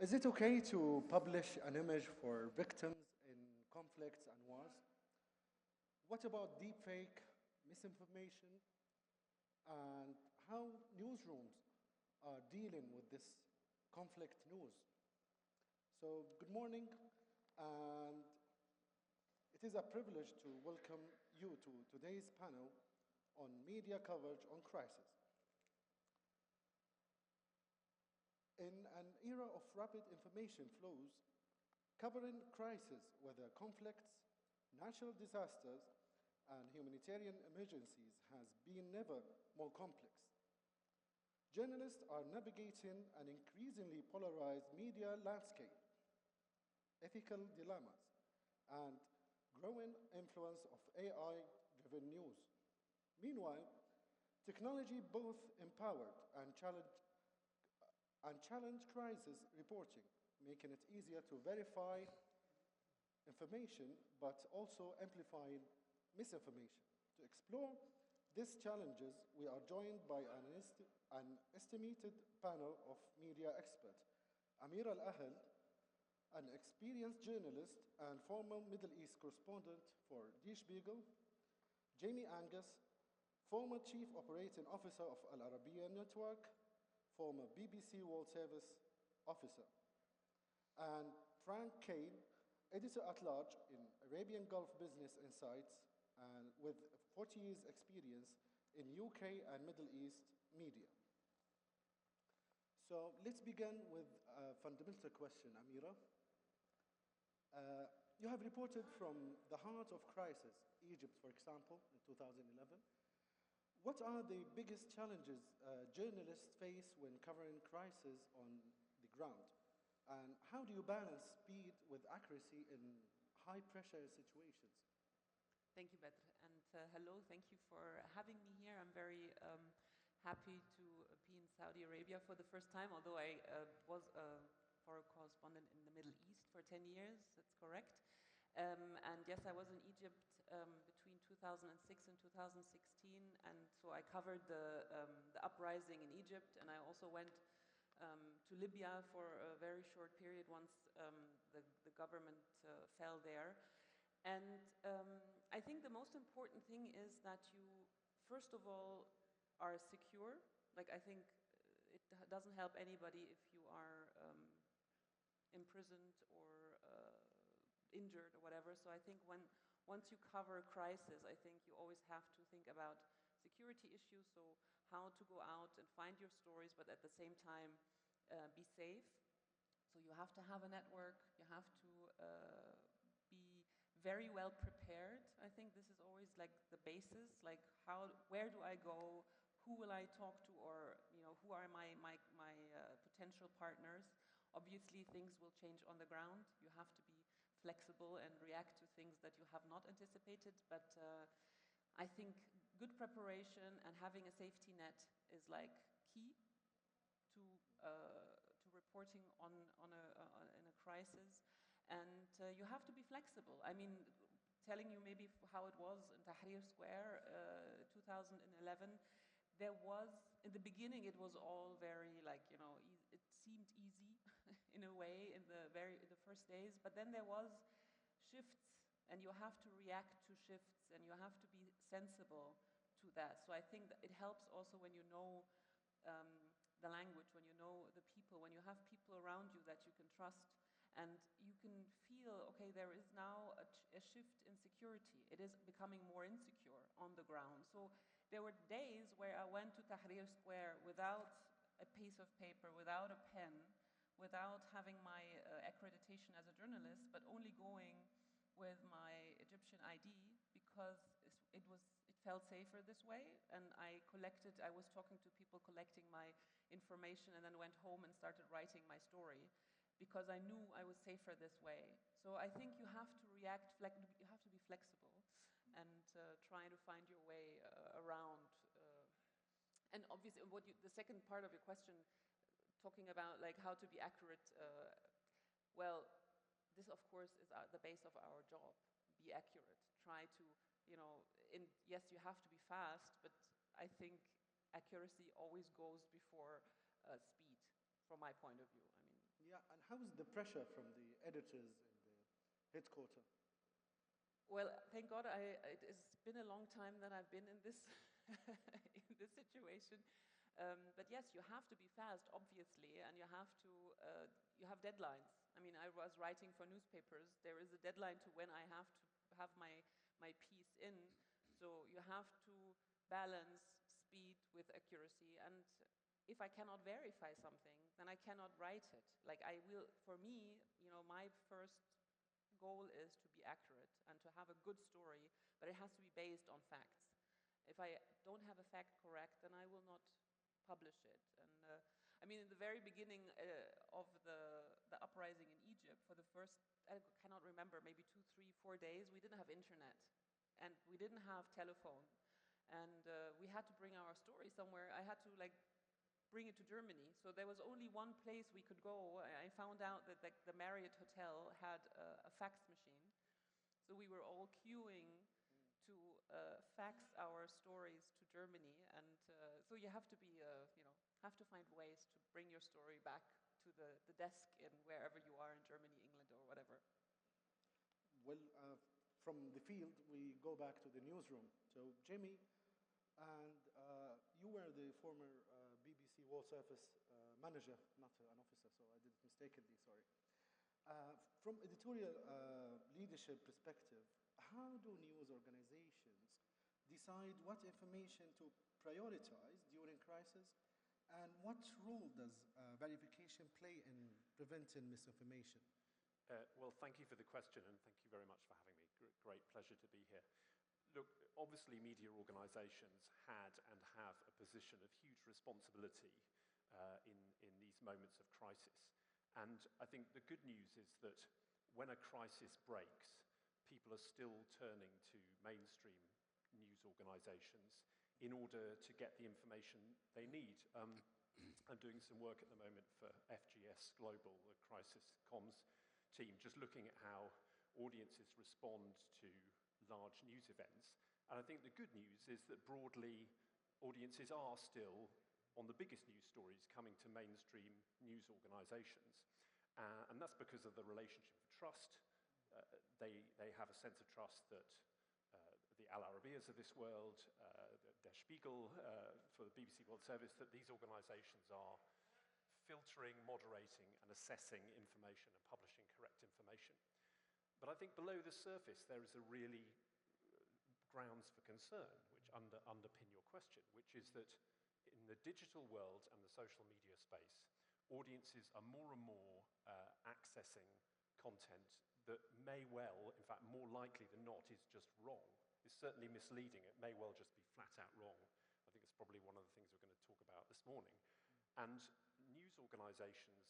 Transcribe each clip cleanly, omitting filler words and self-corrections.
Is it okay to publish an image for victims in conflicts and wars? What about deepfake, misinformation, and how newsrooms are dealing with this conflict news? So, good morning, and it is a privilege to welcome you to today's panel on media coverage on crisis. In an era of rapid information flows, covering crises, whether conflicts, natural disasters, and humanitarian emergencies, has been never more complex. Journalists are navigating an increasingly polarized media landscape, ethical dilemmas, and growing influence of AI-driven news. Meanwhile, technology both empowered and challenge crisis reporting, making it easier to verify information, but also amplifying misinformation. To explore these challenges, we are joined by an estimated panel of media experts. Amir Al-Ahl, an experienced journalist and former Middle East correspondent for Die Spiegel. Jamie Angus, former Chief Operating Officer of Al Arabiya Network, former BBC World Service officer. And Frank Kane, editor-at-large in Arabian Gulf Business Insights, and with 40 years' experience in UK and Middle East media. So let's begin with a fundamental question, Amira. You have reported from the heart of crisis, Egypt, for example, in 2011. What are the biggest challenges journalists face when covering crisis on the ground? And how do you balance speed with accuracy in high-pressure situations? Thank you, Badr. And hello, thank you for having me here. I'm very happy to be in Saudi Arabia for the first time, although I was a foreign correspondent in the Middle East for 10 years, that's correct. And yes, I was in Egypt between 2006 and 2016, and so I covered the uprising in Egypt, and I also went to Libya for a very short period once the government fell there. And I think the most important thing is that you, first of all, are secure. Like, I think it doesn't help anybody if you are imprisoned or injured or whatever. So I think once you cover a crisis, I think you always have to think about security issues, so how to go out and find your stories, but at the same time be safe. So you have to have a network, you have to be very well prepared. I think this is always like the basis, like where do I go, who will I talk to, or who are my potential partners. Obviously, things will change on the ground. You have to be flexible and react to things that you have not anticipated. But I think good preparation and having a safety net is like key to reporting in a crisis. And you have to be flexible. I mean, telling you maybe how it was in Tahrir Square 2011. There was, in the beginning, it was all very it seemed easy in a way in the first days, but then there was shifts, and you have to react to shifts, and you have to be sensible to that. So I think that it helps also when you know the language, when you know the people, when you have people around you that you can trust, and you can feel, okay, there is now a shift in security. It is becoming more insecure on the ground. So there were days where I went to Tahrir Square without a piece of paper, without a pen, without having my accreditation as a journalist, but only going with my Egyptian ID because it felt safer this way. And I was talking to people, collecting my information, and then went home and started writing my story because I knew I was safer this way. So I think you have to you have to be flexible and try to find your way around. And obviously, the second part of your question, talking about like how to be accurate, well, this of course is the base of our job. Be accurate. Try to, yes, you have to be fast, but I think accuracy always goes before speed, from my point of view. I mean, Yeah, and how is the pressure from the editors in the headquarters? Well, thank God it's been a long time that I've been in this, in this situation. But yes, you have to be fast, obviously, and you have deadlines. I mean, I was writing for newspapers. There is a deadline to when I have to have my piece in. So you have to balance speed with accuracy. And if I cannot verify something, then I cannot write it. Like for me, my first goal is to be accurate and to have a good story, but it has to be based on facts. If I don't have a fact correct, then I will not publish it. And I mean, in the very beginning of the uprising in Egypt, for the first, I cannot remember, maybe 2, 3, 4 days, we didn't have internet, and we didn't have telephone, and we had to bring our story somewhere. I had to bring it to Germany. So there was only one place we could go. I found out that the Marriott Hotel had a fax machine. So we were all queuing to fax our stories to Germany. And so you have to be, have to find ways to bring your story back to the desk in wherever you are in Germany, England, or whatever. Well, from the field, we go back to the newsroom. So Jimmy, and you were the former BBC World Service manager, not an officer, so I did it mistakenly, sorry. From editorial leadership perspective, how do news organizations decide what information to prioritize during crisis, and what role does verification play in preventing misinformation? Well, thank you for the question, and thank you very much for having me. Great pleasure to be here. Look, obviously media organizations had and have a position of huge responsibility in these moments of crisis. And I think the good news is that when a crisis breaks, people are still turning to mainstream news organizations in order to get the information they need. I'm doing some work at the moment for FGS Global, the crisis comms team, just looking at how audiences respond to large news events. And I think the good news is that broadly, audiences are still, on the biggest news stories, coming to mainstream news organizations. And that's because of the relationship of trust. They have a sense of trust that the Al-Arabiyas of this world, Der Spiegel for the BBC World Service, that these organizations are filtering, moderating, and assessing information and publishing correct information. But I think below the surface, there is a really grounds for concern, which underpin your question, which is that in the digital world and the social media space, audiences are more and more accessing content that may well, in fact, more likely than not, is just wrong. It's certainly misleading. It may well just be flat out wrong. I think it's probably one of the things we're going to talk about this morning. And news organizations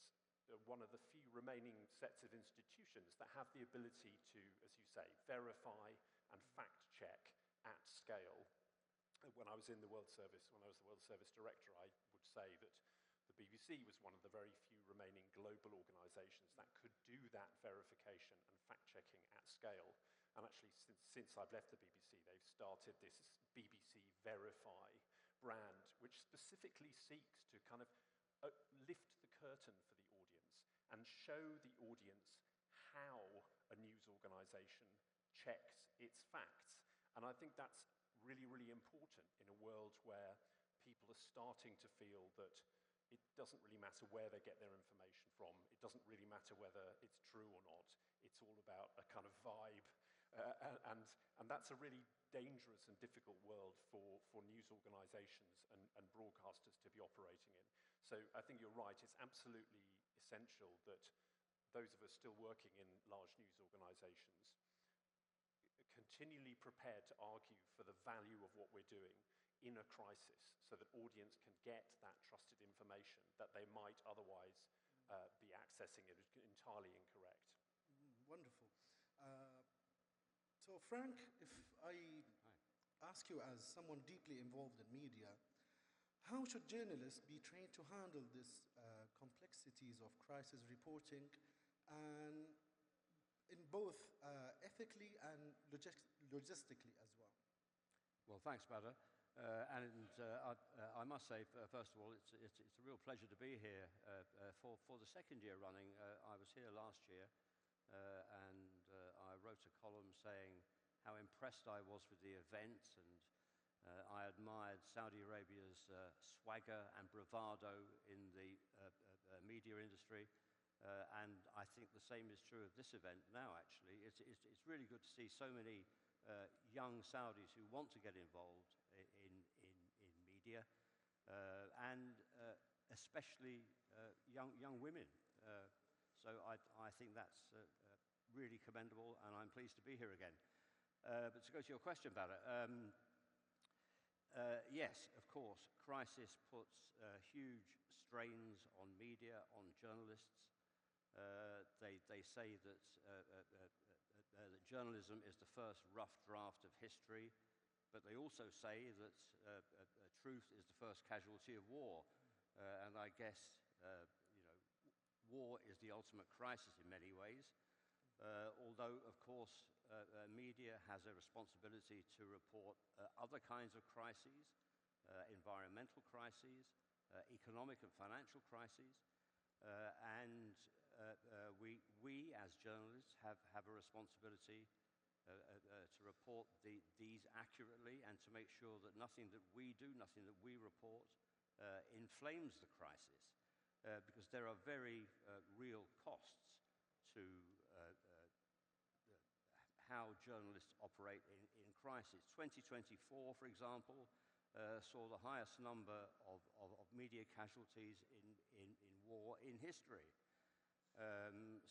are one of the few remaining sets of institutions that have the ability to, as you say, verify and fact check at scale. When I was in the World Service, when I was the World Service Director, I would say that the BBC was one of the very few remaining global organizations that could do that verification and fact-checking at scale. And actually, since I've left the BBC, they've started this BBC Verify brand, which specifically seeks to kind of lift the curtain for the audience and show the audience how a news organization checks its facts. And I think that's really, really important in a world where people are starting to feel that it doesn't really matter where they get their information from. It doesn't really matter whether it's true or not. It's all about a kind of vibe. And that's a really dangerous and difficult world for news organizations and broadcasters to be operating in. So I think you're right. It's absolutely essential that those of us still working in large news organizations continually prepared to argue for the value of what we're doing in a crisis so that audience can get that trusted information that they might otherwise be accessing it entirely incorrect. Wonderful. So Frank, if I ask you as someone deeply involved in media, how should journalists be trained to handle these complexities of crisis reporting, and in both ethically and logistically as well? Well, thanks, Badr. I must say, first of all, it's a real pleasure to be here for the second year running. I was here last year, and I wrote a column saying how impressed I was with the event, and I admired Saudi Arabia's swagger and bravado in the media industry. And I think the same is true of this event now, actually. It's really good to see so many young Saudis who want to get involved in media, and especially young women. So I think that's really commendable, and I'm pleased to be here again. But to go to your question about it, yes, of course, crisis puts huge strains on media, on journalists. They say that journalism is the first rough draft of history, but they also say that truth is the first casualty of war. And I guess, war is the ultimate crisis in many ways. Although, of course, media has a responsibility to report other kinds of crises, environmental crises, economic and financial crises, and we as journalists have a responsibility to report these accurately, and to make sure that nothing that we do, nothing that we report, inflames the crisis, because there are very real costs to how journalists operate in crisis. 2024, for example, saw the highest number of media casualties in war in history.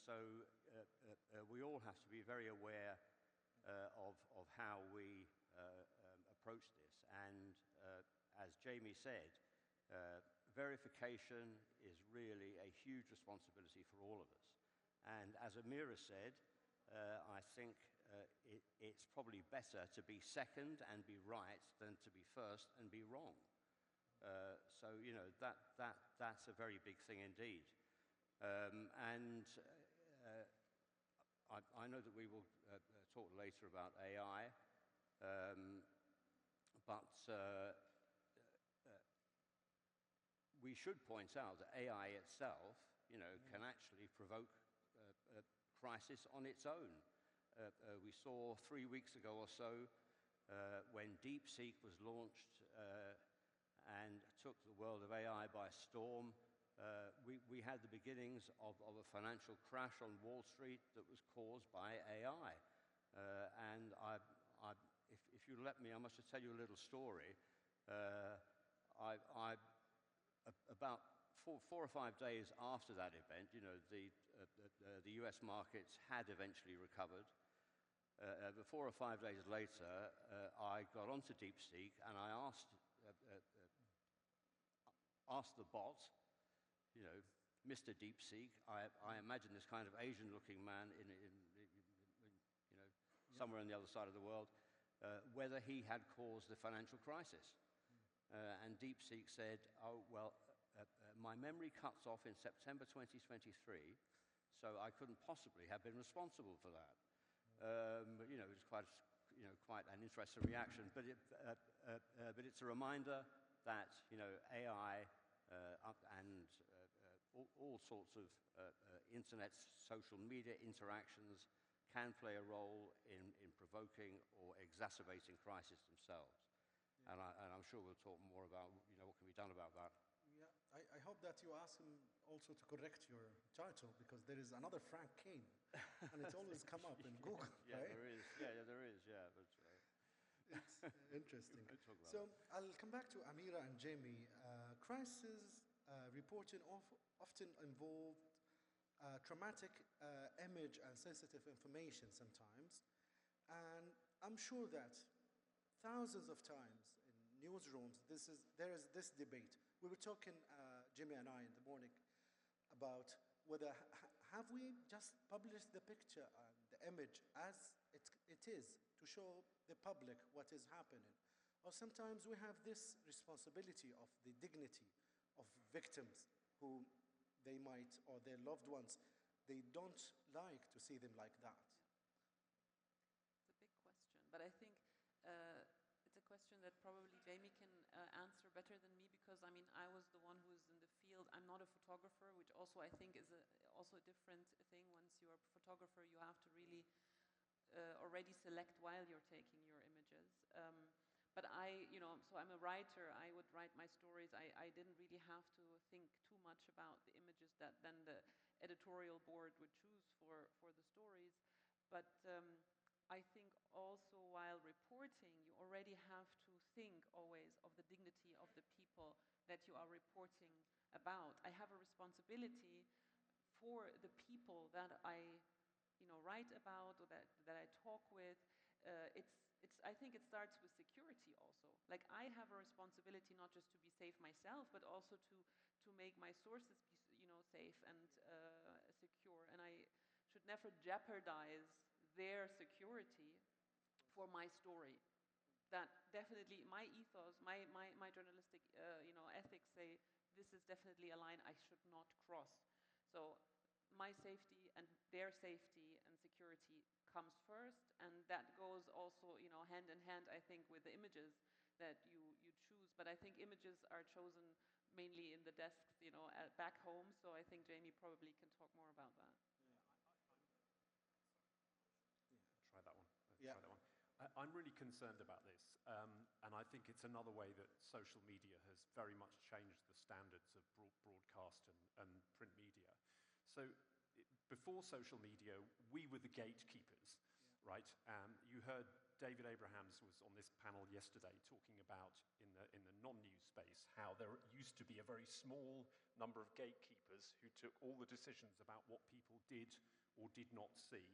So we all have to be very aware of how we approach this. And as Jamie said, verification is really a huge responsibility for all of us. And as Amira said, I think it's probably better to be second and be right than to be first and be wrong. So, that's a very big thing indeed. I know that we will talk later about AI, but we should point out that AI itself, can actually provoke crisis on its own. We saw 3 weeks ago or so, when DeepSeek was launched and took the world of AI by storm, we had the beginnings of a financial crash on Wall Street that was caused by AI. And if you let me, I must just tell you a little story. About 4 or 5 days after that event, the US markets had eventually recovered. But 4 or 5 days later, I got onto DeepSeek and I asked the bot, Mr. DeepSeek, I imagine this kind of Asian-looking man somewhere on the other side of the world, whether he had caused the financial crisis. And DeepSeek said, my memory cuts off in September 2023, so I couldn't possibly have been responsible for that. But, it was quite an interesting reaction. But it's a reminder that, AI and all sorts of internet, social media interactions can play a role in provoking or exacerbating crises themselves. And I'm sure we'll talk more about, what can be done about that. Yeah, I hope that you ask him also to correct your title, because there is another Frank Kane, and it's always come up in Google, yeah, right? There is. Yeah, there is. Yeah, but it's interesting. We'll talk about So I'll come back to Amira and Jamie. Crisis reporting often involve traumatic image and sensitive information sometimes, and I'm sure that thousands of times in newsrooms there is this debate. We were talking, Jimmy and I, in the morning about whether have we just published the picture and the image as it is to show the public what is happening, or sometimes we have this responsibility of the dignity of victims who they might, or their loved ones, they don't like to see them like that. It's a big question, but I think it's a question that probably Jamie field. I'm not a photographer, which also I think is also a different thing. Once you're a photographer, you have to really already select while you're taking your images. But so I'm a writer. I would write my stories. I didn't really have to think too much about the images that then the editorial board would choose for the stories. But I think also while reporting, you already have to think always of the dignity of the people that you are reporting about. I have a responsibility for the people that I write about or that I talk with. I think it starts with security also. Like, I have a responsibility not just to be safe myself, but also to make my sources be, safe and secure. And I should never jeopardize their security for my story. That definitely, my ethos, my journalistic, ethics say this is definitely a line I should not cross. So my safety and their safety and security comes first, and that goes also, hand in hand, I think, with the images that you choose. But I think images are chosen mainly in the desks, back home. So I think Jamie probably can talk more about that. Try that one. Yeah. Try that one. I'm really concerned about this, and I think it's another way that social media has very much changed the standards of broadcast and print media. So before social media, we were the gatekeepers, right? You heard David Abrahams was on this panel yesterday talking about in the non-news space how there used to be a very small number of gatekeepers who took all the decisions about what people did or did not see.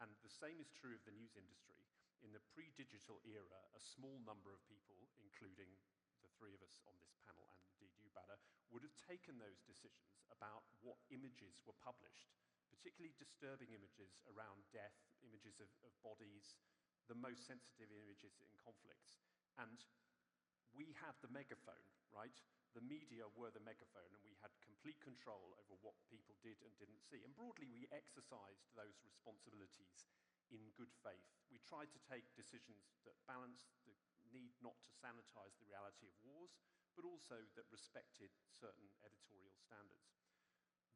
And the same is true of the news industry. In the pre-digital era, a small number of people, including the three of us on this panel, and indeed you, Badr, would have taken those decisions about what images were published, particularly disturbing images around death, images of bodies, the most sensitive images in conflicts. And we had the megaphone, right? The media were the megaphone, and we had complete control over what people did and didn't see. And broadly, we exercised those responsibilities in good faith. We tried to take decisions that balanced the need not to sanitize the reality of wars, but also that respected certain editorial standards.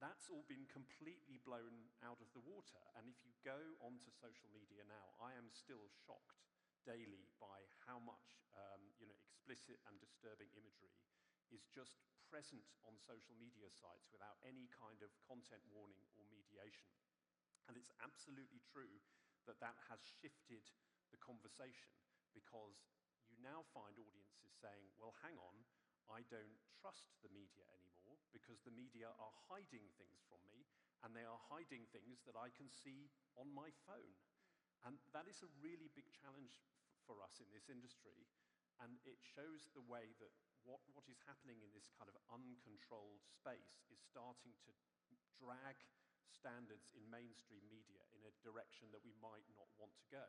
That's all been completely blown out of the water. And if you go onto social media now, I am still shocked daily by how much explicit and disturbing imagery is just present on social media sites without any kind of content warning or mediation. And it's absolutely true that that has shifted the conversation, because you now find audiences saying, well, hang on, I don't trust the media anymore because the media are hiding things from me, and they are hiding things that I can see on my phone. And that is a really big challenge for us in this industry, and it shows the way that what is happening in this kind of uncontrolled space is starting to drag standards in mainstream media in a direction that we might not want to go.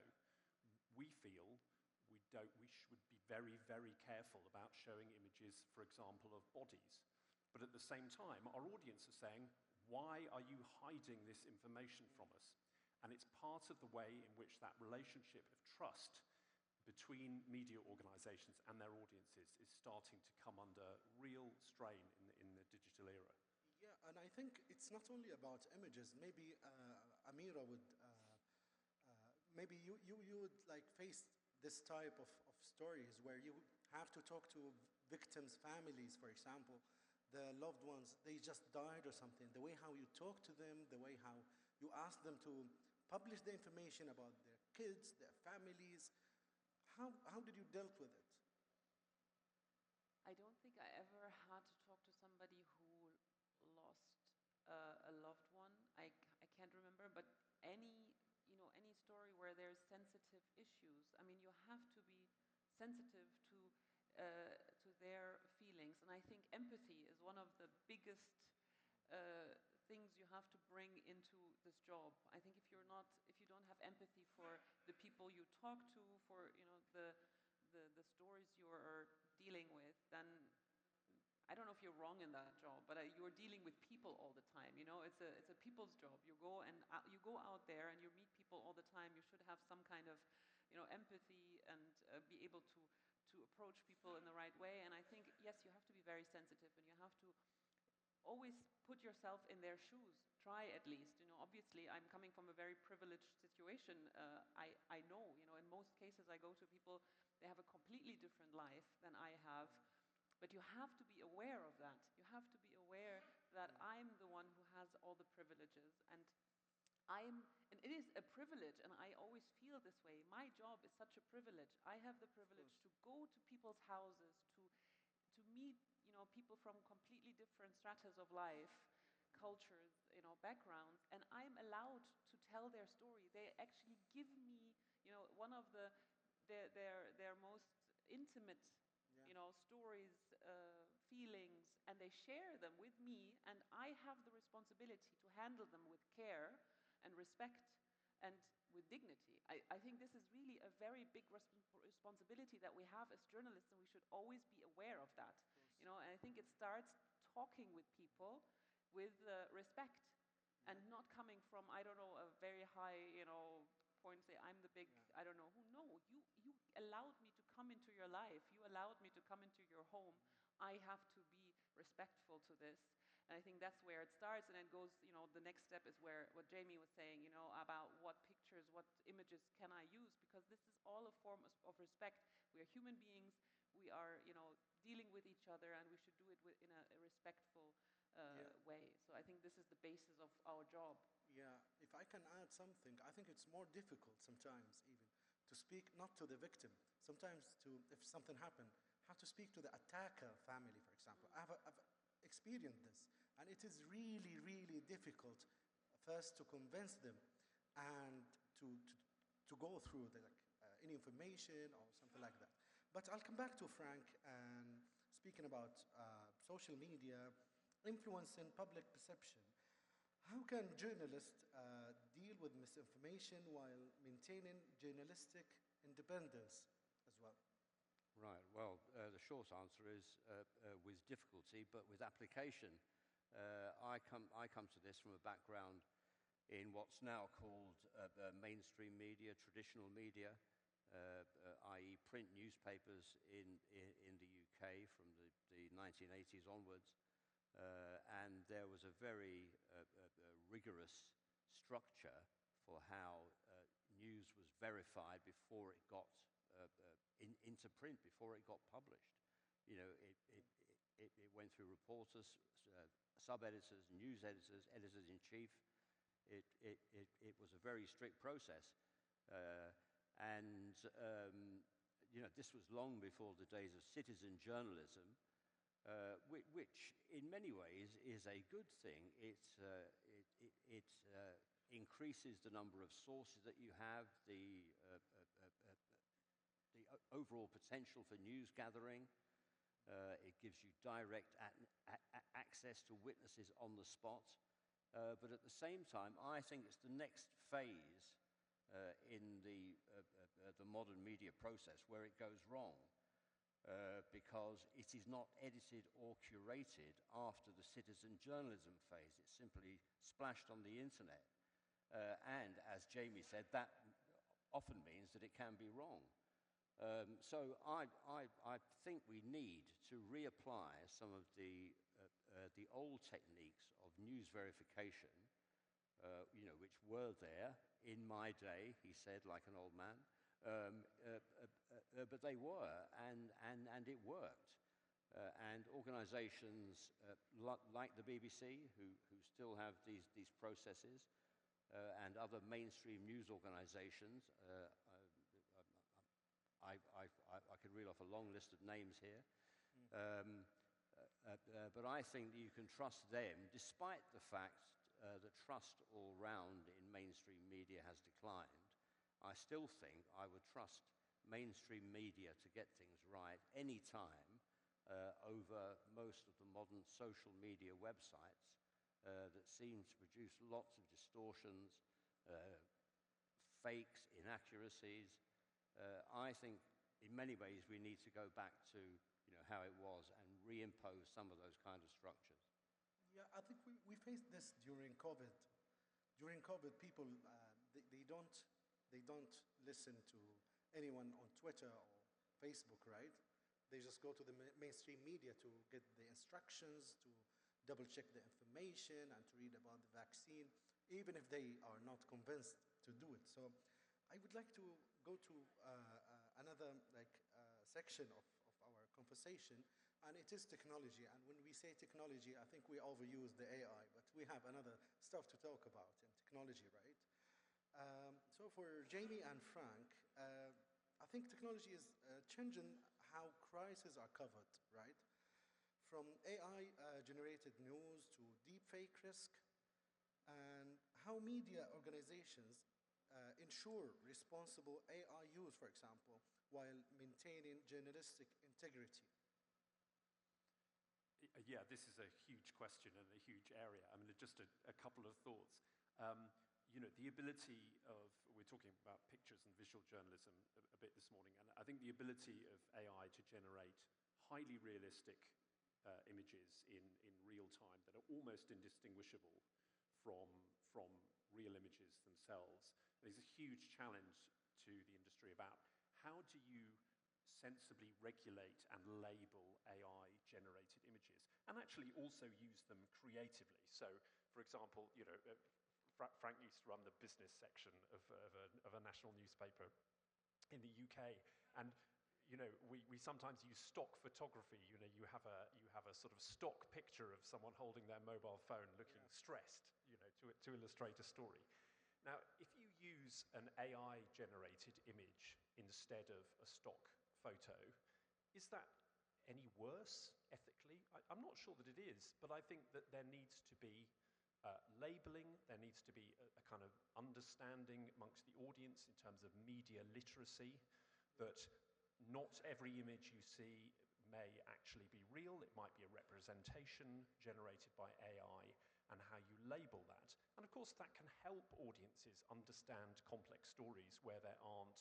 We feel we should be very, very careful about showing images, for example, of bodies. But at the same time, our audience are saying, why are you hiding this information from us? And it's part of the way in which that relationship of trust between media organizations and their audiences is starting to come under real strain in the digital era. Yeah, and I think it's not only about images. Maybe Amira would, maybe you would like face this type of stories where you have to talk to victims' families, for example, the loved ones, they just died or something. The way how you talk to them, the way how you ask them to publish the information about their kids, their families. How did you deal with it? I don't think I ever had to talk to somebody who lost a loved one. I can't remember, but any story where there's sensitive issues, I mean, you have to be sensitive to their feelings. And I think empathy is one of the biggest things you have to bring into this job. I think if you don't have empathy for the people you talk to, for the stories you are dealing with, then I don't know if you're wrong in that job, but you're dealing with people all the time. It's a people's job. You go out there and you meet people all the time. You should have some kind of empathy and be able to approach people in the right way. And I think, yes, you have to be very sensitive, and you have to always put yourself in their shoes. Try at least. Obviously, I'm coming from a very privileged situation. I know, in most cases I go to people, they have a completely different life than I have. But you have to be aware of that. You have to be aware that I'm the one who has all the privileges, and it is a privilege, and I always feel this way. My job is such a privilege. I have the privilege to go to people's houses, to meet, people from completely different stratas of life, cultures, backgrounds, and I'm allowed to tell their story. They actually give me, one of their most intimate, stories, feelings, and they share them with me, and I have the responsibility to handle them with care and respect and with dignity. I think this is really a very big responsibility that we have as journalists, and we should always be aware of that. And I think it starts talking with people with respect, and not coming from, I don't know, a very high, point, say, I'm the big, I don't know who. No, you allowed me to come into your life. You allowed me to come into your home. I have to be respectful to this. And I think that's where it starts, and then goes, the next step is where what Jamie was saying, about what pictures, what images can I use, because this is all a form of respect. We are human beings. We are, dealing with each other, and we should do it in a respectful way. So I think this is the basis of our job. Yeah, if I can add something, I think it's more difficult sometimes even to speak not to the victim, sometimes if something happened, how to speak to the attacker family, for example. I've experienced this, and it is really, really difficult first to convince them and to go through any information or something like that. But I'll come back to Frank and speaking about social media influencing public perception. How can journalists deal with misinformation while maintaining journalistic independence as well? Right. Well, the short answer is with difficulty, but with application. I come to this from a background in what's now called mainstream media, traditional media, i.e. print newspapers in the UK from the 1980s onwards. And there was a very rigorous structure for how news was verified before it got into print, before it got published. It went through reporters, sub-editors, news editors, editors-in-chief. It was a very strict process. This was long before the days of citizen journalism, which in many ways is a good thing. It increases the number of sources that you have, the overall potential for news gathering. It gives you direct access to witnesses on the spot. But at the same time, I think it's the next phase in the modern media process where it goes wrong. Because it is not edited or curated after the citizen journalism phase. It's simply splashed on the internet. And as Jamie said, that often means that it can be wrong. So I think we need to reapply some of the old techniques of news verification, which were there in my day, he said, like an old man. But they were, and it worked. And organizations like the BBC, who still have these processes, and other mainstream news organizations, I could reel off a long list of names here. But I think that you can trust them, despite the fact that trust all round in mainstream media has declined. I still think I would trust mainstream media to get things right any time over most of the modern social media websites that seem to produce lots of distortions, fakes, inaccuracies. I think in many ways we need to go back to how it was and reimpose some of those kind of structures. Yeah, I think we faced this during COVID. During COVID, people they don't listen to anyone on Twitter or Facebook, right? They just go to the mainstream media to get the instructions, to double-check the information and to read about the vaccine, even if they are not convinced to do it. So I would like to go to another section of our conversation, and it is technology. And when we say technology, I think we overuse the AI, but we have another stuff to talk about in technology, right? So for Jamie and Frank, I think technology is changing how crises are covered, right? From AI-generated news to deepfake risk, and how media organizations ensure responsible AI use, for example, while maintaining journalistic integrity. Yeah, this is a huge question and a huge area. I mean, just a couple of thoughts. The ability of, we're talking about pictures and visual journalism a bit this morning, and I think the ability of AI to generate highly realistic images in real time that are almost indistinguishable from real images themselves is a huge challenge to the industry about how do you sensibly regulate and label AI-generated images, and actually also use them creatively. So, for example, Frank used to run the business section of a national newspaper in the UK, and we sometimes use stock photography. You have a sort of stock picture of someone holding their mobile phone, looking stressed, to illustrate a story. Now, if you use an AI-generated image instead of a stock photo, is that any worse ethically? I'm not sure that it is, but I think that there needs to be labeling, there needs to be a kind of understanding amongst the audience in terms of media literacy, that not every image you see may actually be real. It might be a representation generated by AI, and how you label that. And of course, that can help audiences understand complex stories where there aren't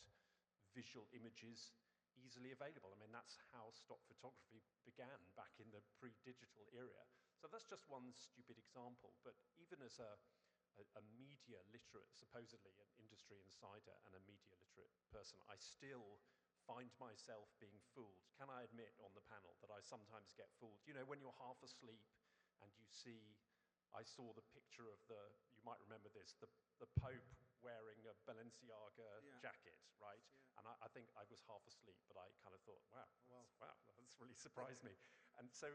visual images easily available. I mean, that's how stock photography began back in the pre-digital era. So that's just one stupid example. But even as a media literate, supposedly an industry insider and a media literate person, I still find myself being fooled. Can I admit on the panel that I sometimes get fooled? When you're half asleep and you see, I saw the picture of you might remember this, the Pope wearing a Balenciaga jacket, right? Yeah. And I think I was half asleep, but I kind of thought, wow, that's really surprised me. And so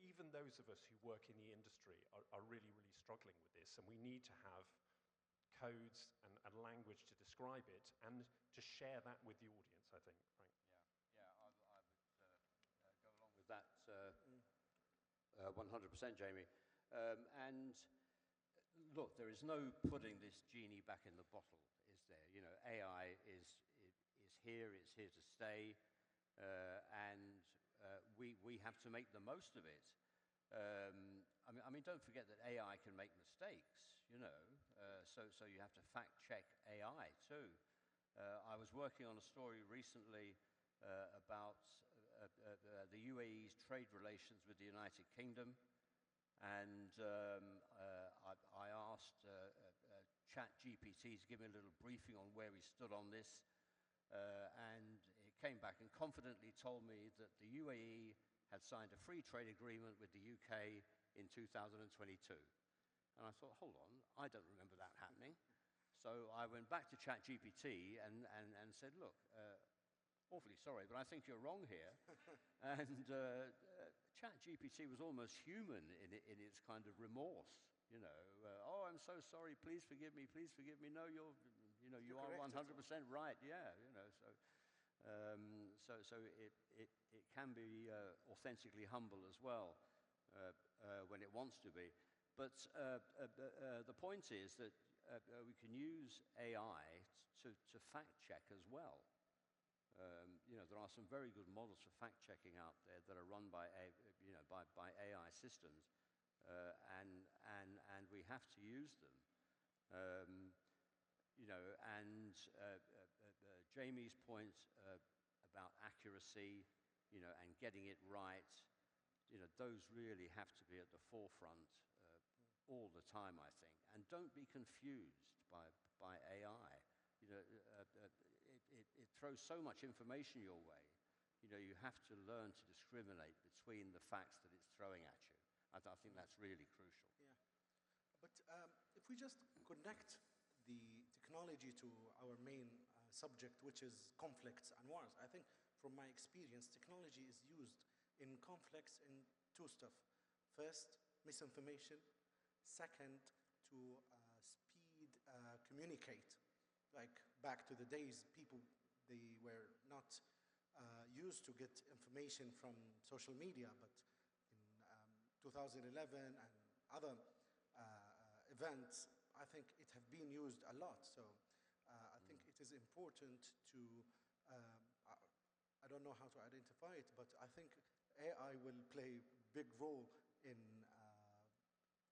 even those of us who work in the industry are really, really struggling with this, and we need to have codes and language to describe it and to share that with the audience, I think, Frank. Yeah, I would go along with that 100%, Jamie. And look, there is no putting this genie back in the bottle, is there? AI is here, it's here to stay, and we have to make the most of it. I mean, don't forget that AI can make mistakes, so you have to fact check AI too. I was working on a story recently about the UAE's trade relations with the United Kingdom, and I asked ChatGPT to give me a little briefing on where we stood on this, and it came back and confidently told me that the UAE had signed a free trade agreement with the UK in 2022. And I thought, hold on, I don't remember that happening. So I went back to ChatGPT and said, look, awfully sorry, but I think you're wrong here. And ChatGPT was almost human in its kind of remorse. Oh, I'm so sorry, please forgive me, please forgive me. No, you are 100% right, yeah, So it can be authentically humble as well when it wants to be. But the point is that we can use AI to fact check as well. There are some very good models for fact checking out there that are run by AI systems, and we have to use them. Jamie's point about accuracy, and getting it right, those really have to be at the forefront all the time, I think. And don't be confused by AI. It throws so much information your way. you have to learn to discriminate between the facts that it's throwing at you. I think that's really crucial. Yeah. But if we just connect the technology to our main subject, which is conflicts and wars, I think from my experience, technology is used in conflicts in two stuff. First, misinformation. Second, to speed communicate. Like back to the days, people, they were not used to get information from social media, but in 2011 and other events, I think it have been used a lot. So I think it is important to, I don't know how to identify it, but I think AI will play a big role in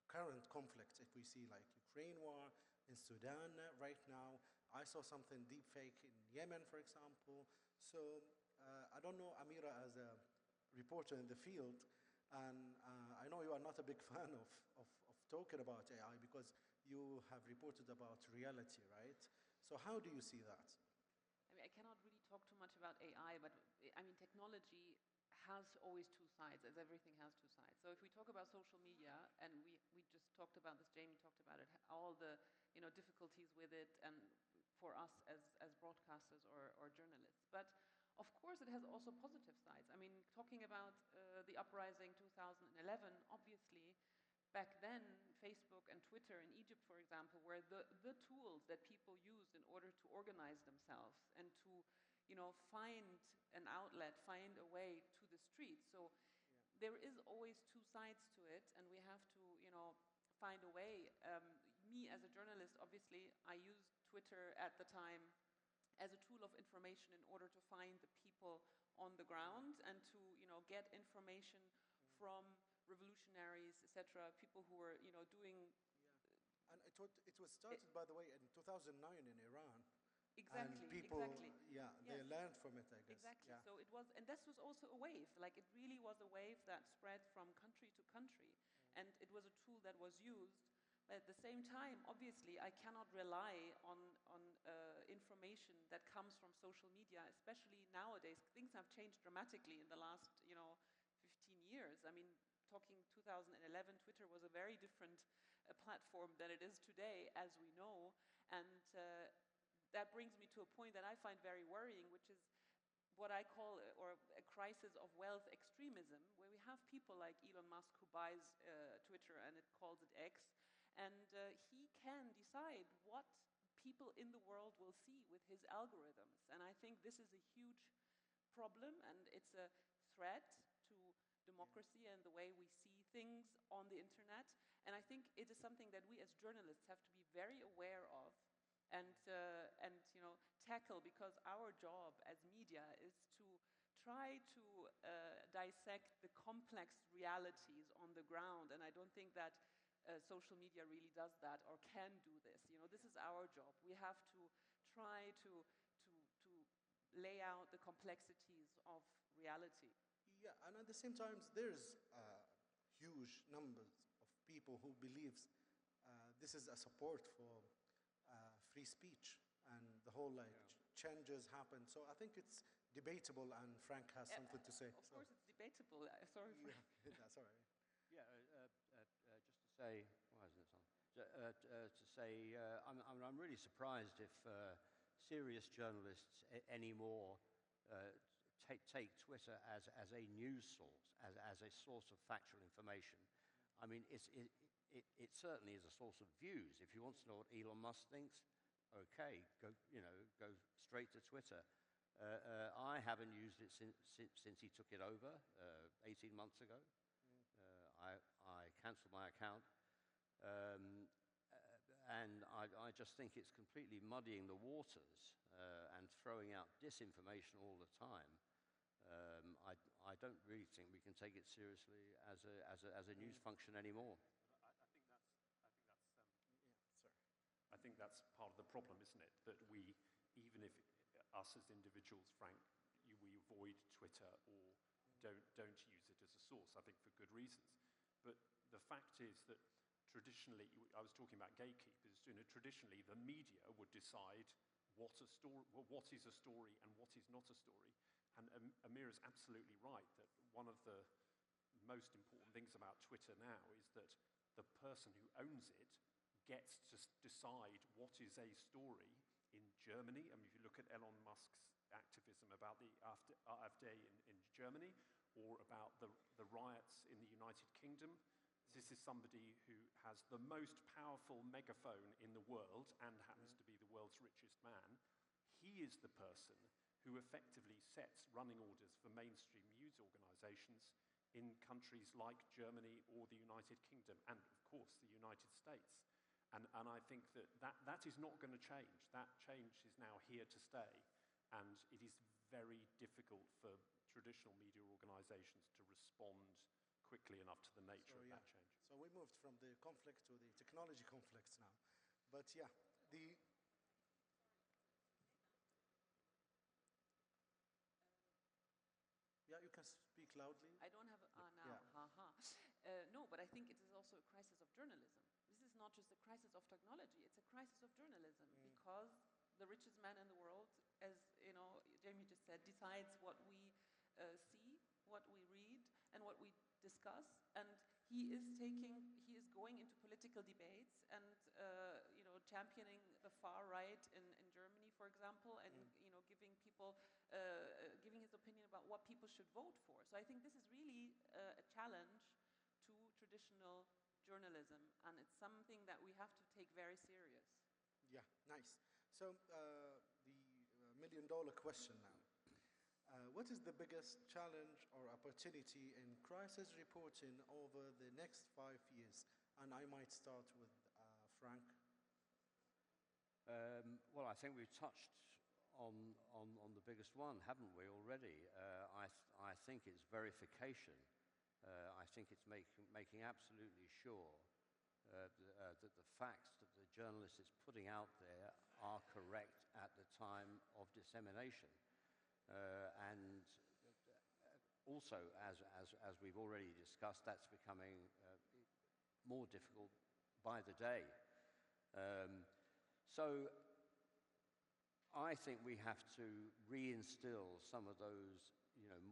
current conflicts. If we see like Ukraine war, in Sudan right now, I saw something deep fake in Yemen, for example. So I don't know, Amira, as a reporter in the field, and I know you are not a big fan of talking about AI because you have reported about reality, right? So how do you see that? I mean, I cannot really talk too much about AI, but I mean, technology has always two sides, as everything has two sides. So if we talk about social media, and we just talked about this, Jamie talked about it, all the difficulties with it, and for us as broadcasters or journalists. But of course, it has also positive sides. I mean, talking about the uprising 2011, obviously, back then, Facebook and Twitter in Egypt, for example, were the tools that people used in order to organize themselves and to find an outlet, find a way to the streets. So there is always two sides to it, and we have to, find a way. Me, as a journalist, obviously, I used Twitter at the time as a tool of information in order to find the people on the ground and to, get information from revolutionaries, etc., people who were, doing... Yeah. And it was started, by the way, in 2009 in Iran. Exactly, and people, exactly. Yeah, they Yes. learned from it, I guess. Exactly. Yeah. So it was, and this was also a wave. Like, it really was a wave that spread from country to country, and it was a tool that was used. But at the same time, obviously, I cannot rely on information that comes from social media, especially nowadays. Things have changed dramatically in the last, 15 years. I mean, talking 2011, Twitter was a very different platform than it is today, as we know, and that brings me to a point that I find very worrying, which is what I call a crisis of wealth extremism, where we have people like Elon Musk who buys Twitter and it calls it X, and he can decide what people in the world will see with his algorithms. And I think this is a huge problem, and it's a threat to democracy and the way we see things on the internet. And I think it is something that we as journalists have to be very aware of and tackle, because our job as media is to try to dissect the complex realities on the ground, and I don't think that social media really does that or can do this. This is our job. We have to try to lay out the complexities of reality. Yeah, and at the same time, there's huge numbers of people who believes this is a support for free speech, and the whole changes happen. So I think it's debatable, and Frank has something to say. Of course, it's debatable. Sorry, Frank. Yeah, that's all right. Yeah, just to say, why isn't this on? To say, I'm really surprised if serious journalists anymore take Twitter as a news source, as a source of factual information. I mean, it certainly is a source of views. If you want to know what Elon Musk thinks, okay, go straight to Twitter. I haven't used it since he took it over 18 months ago. I cancelled my account, and I just think it's completely muddying the waters and throwing out disinformation all the time. I don't really think we can take it seriously as a news function anymore. I think that's part of the problem, isn't it? That we, even if us as individuals, Frank, we avoid Twitter or don't use it as a source, I think for good reasons. But the fact is that traditionally, I was talking about gatekeepers, traditionally the media would decide what is a story and what is not a story. And Amir is absolutely right that one of the most important things about Twitter now is that the person who owns it gets to decide what is a story in Germany. I mean, if you look at Elon Musk's activism about the AfD in Germany, or about the riots in the United Kingdom, this is somebody who has the most powerful megaphone in the world and happens to be the world's richest man. He is the person who effectively sets running orders for mainstream news organizations in countries like Germany or the United Kingdom, and of course the United States. And I think that is not going to change. That change is now here to stay, and it is very difficult for traditional media organizations to respond quickly enough to the nature of that change. So we moved from the conflict to the technology conflicts now. But yeah, yeah, you can speak loudly. I don't have now. Yeah. Haha. No, but I think it is also a crisis of journalism. This is not just a crisis of technology; it's a crisis of journalism because the richest man in the world, as you know, Jamie just said, decides what we see, what we read, and what we discuss. And he is going into political debates and championing the far right in Germany, for example, and giving people giving his opinion about what people should vote for. So I think this is really a challenge to traditional journalism, and it's something that we have to take very serious. Yeah, nice. So the million-dollar question now. What is the biggest challenge or opportunity in crisis reporting over the next 5 years? And I might start with Frank. Well, I think we've touched on the biggest one, haven't we, already? I think it's verification. I think it's making absolutely sure that the facts that the journalist is putting out there are correct at the time of dissemination. And also, as we've already discussed, that's becoming more difficult by the day. So I think we have to reinstill some of those,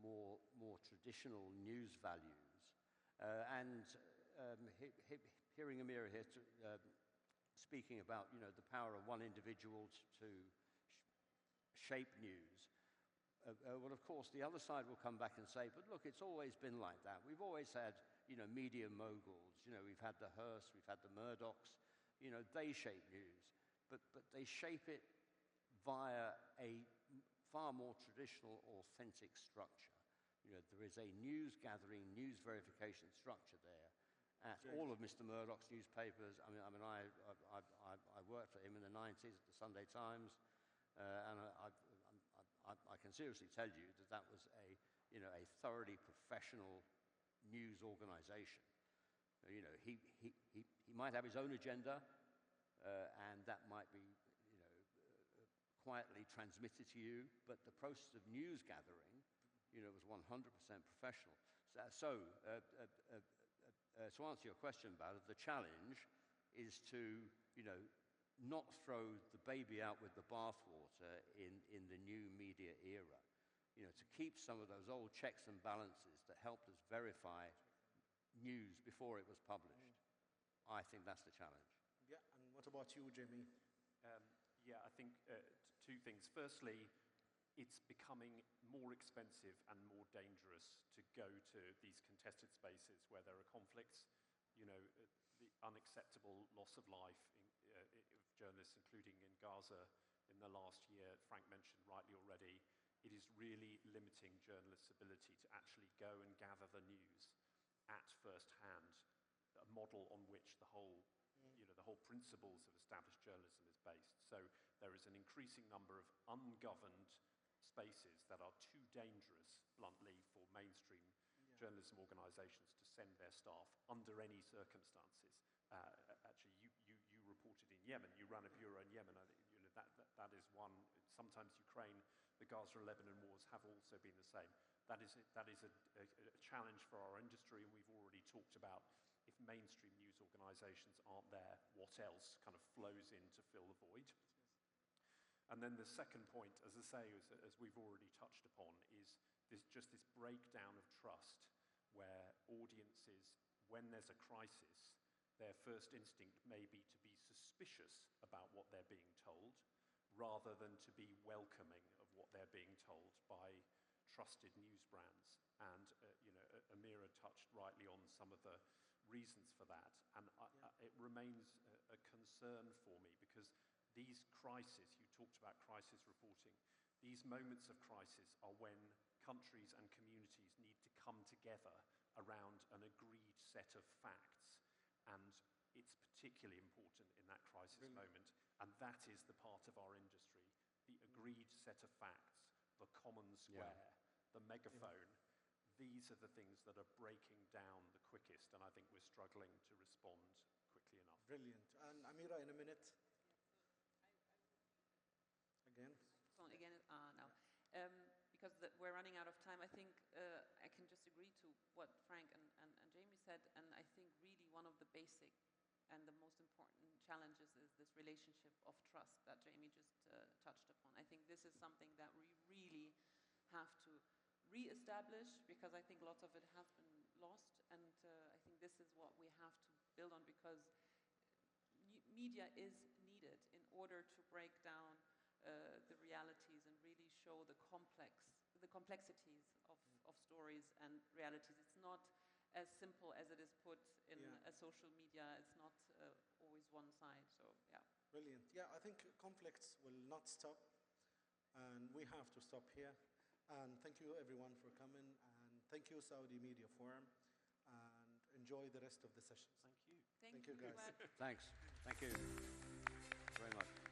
more traditional news values. Hearing Amir here speaking about, the power of one individual to shape news. Well, of course, the other side will come back and say, but look, it's always been like that. We've always had, media moguls. We've had the Hearst, we've had the Murdochs. They shape news. But they shape it via a far more traditional, authentic structure. There is a news gathering, news verification structure there at all of Mr. Murdoch's newspapers. I worked for him in the 90s at the Sunday Times, and I can seriously tell you that was a thoroughly professional news organization. He might have his own agenda, and that might be quietly transmitted to you, but the process of news gathering, was 100% professional. So to answer your question about it, the challenge is to not throw the baby out with the bathwater in the new media era. To keep some of those old checks and balances that helped us verify news before it was published. I think that's the challenge. Yeah, and what about you, Jamie? Yeah, I think two things. Firstly, it's becoming more expensive and more dangerous to go to these contested spaces where there are conflicts. The unacceptable loss of life of journalists, including in Gaza in the last year, Frank mentioned rightly already. It is really limiting journalists' ability to actually go and gather the news at first hand, a model on which the whole principles of established journalism is based. So there is an increasing number of ungoverned spaces that are too dangerous, bluntly, for mainstream journalism organizations to send their staff under any circumstances. Actually, you reported in Yemen. You ran a bureau in Yemen. That is one. Sometimes Ukraine, the Gaza and Lebanon wars have also been the same. That is a challenge for our industry, and we've already talked about if mainstream news organizations aren't there, what else kind of flows in to fill the void. And then the second point, as I say, as we've already touched upon, is just this breakdown of trust where audiences, when there's a crisis, their first instinct may be to be suspicious about what they're being told, rather than to be welcoming of what they're being told by trusted news brands. And Amira touched rightly on some of the reasons for that, and it remains a concern for me, because these crises, you talked about crisis reporting, these moments of crisis are when countries and communities need to come together around an agreed set of facts, and it's particularly important in that crisis moment, and that is the part of our industry, the agreed set of facts, the common square, the megaphone. These are the things that are breaking down the quickest, and I think we're struggling to respond quickly enough. Brilliant. And Amira, in a minute. Again? So again, no. Because we're running out of time, I think I can just agree to what Frank and Jamie said, and I think really one of the basic and the most important challenges is this relationship of trust that Jamie just touched upon. I think this is something that we really have to re-establish, because I think lots of it has been lost, and I think this is what we have to build on, because media is needed in order to break down the realities and really show the complexities of stories and realities. It's not as simple as it is put in a social media. It's not always one side. So yeah. Brilliant. Yeah, I think conflicts will not stop, and we have to stop here. And thank you everyone for coming, and thank you Saudi Media Forum, and enjoy the rest of the sessions. Thank you. Thank you guys. Fuad. Thanks. Thank you very much.